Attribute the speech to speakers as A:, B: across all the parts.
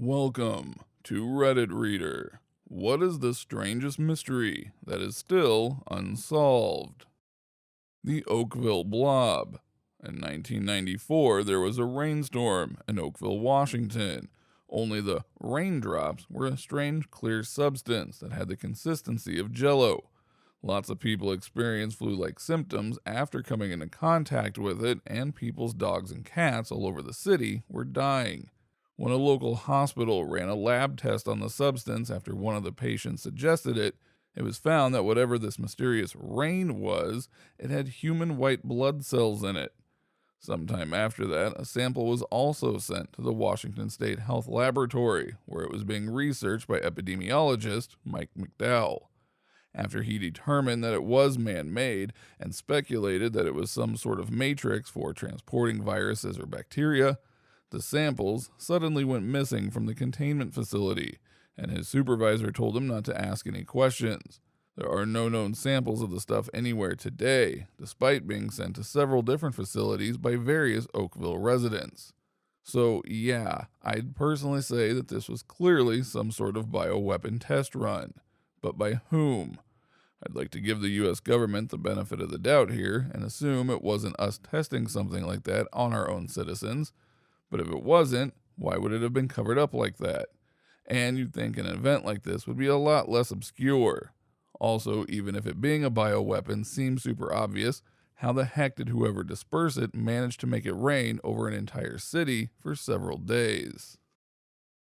A: Welcome to Reddit Reader. What is the strangest mystery that is still unsolved? The Oakville Blob. In 1994, there was a rainstorm in Oakville, Washington. Only the raindrops were a strange clear substance that had the consistency of jello. Lots of people experienced flu-like symptoms after coming into contact with it, and people's dogs and cats all over the city were dying. When a local hospital ran a lab test on the substance after one of the patients suggested it, it was found that whatever this mysterious rain was, it had human white blood cells in it. Sometime after that, a sample was also sent to the Washington State Health Laboratory, where it was being researched by epidemiologist Mike McDowell. After he determined that it was man-made and speculated that it was some sort of matrix for transporting viruses or bacteria, the samples suddenly went missing from the containment facility, and his supervisor told him not to ask any questions. There are no known samples of the stuff anywhere today, despite being sent to several different facilities by various Oakville residents. So yeah, I'd personally say that this was clearly some sort of bioweapon test run. But by whom? I'd like to give the US government the benefit of the doubt here and assume it wasn't us testing something like that on our own citizens. But if it wasn't, why would it have been covered up like that? And you'd think an event like this would be a lot less obscure. Also, even if it being a bioweapon seems super obvious, how the heck did whoever dispersed it manage to make it rain over an entire city for several days?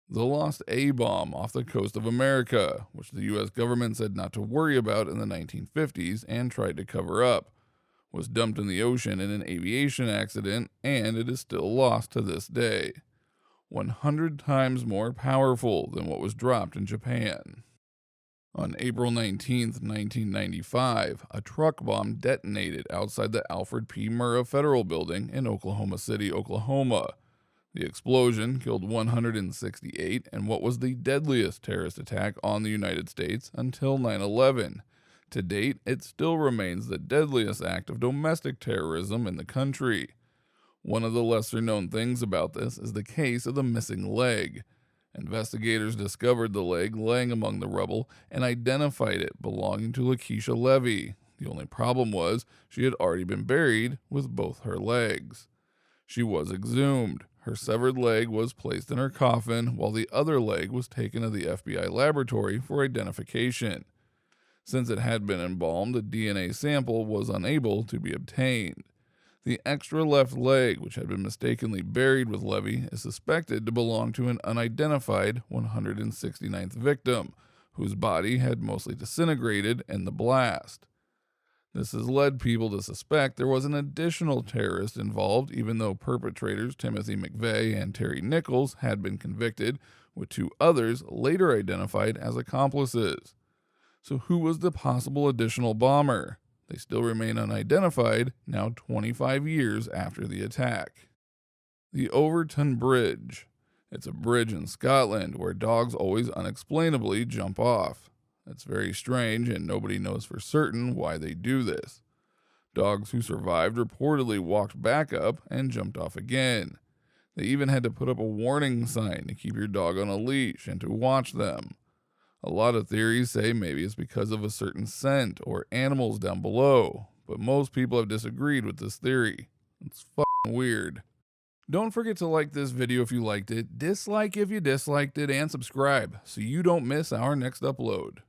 A: The lost A-bomb off the coast of America, which the US government said not to worry about in the 1950s and tried to cover up, was dumped in the ocean in an aviation accident, and it is still lost to this day. 100 times more powerful than what was dropped in Japan. On April 19, 1995, a truck bomb detonated outside the Alfred P. Murrah Federal Building in Oklahoma City, Oklahoma. The explosion killed 168 in what was the deadliest terrorist attack on the United States until 9/11. To date, it still remains the deadliest act of domestic terrorism in the country. One of the lesser-known things about this is the case of the missing leg. Investigators discovered the leg laying among the rubble and identified it belonging to Lakeisha Levy. The only problem was she had already been buried with both her legs. She was exhumed. Her severed leg was placed in her coffin, while the other leg was taken to the FBI laboratory for identification. Since it had been embalmed, a DNA sample was unable to be obtained. The extra left leg, which had been mistakenly buried with Levy, is suspected to belong to an unidentified 169th victim, whose body had mostly disintegrated in the blast. This has led people to suspect there was an additional terrorist involved, even though perpetrators Timothy McVeigh and Terry Nichols had been convicted, with two others later identified as accomplices. So who was the possible additional bomber? They still remain unidentified, now 25 years after the attack. The Overton Bridge. It's a bridge in Scotland where dogs always unexplainably jump off. It's very strange, and nobody knows for certain why they do this. Dogs who survived reportedly walked back up and jumped off again. They even had to put up a warning sign to keep your dog on a leash and to watch them. A lot of theories say maybe it's because of a certain scent or animals down below, but most people have disagreed with this theory. It's fucking weird. Don't forget to like this video if you liked it, dislike if you disliked it, and subscribe so you don't miss our next upload.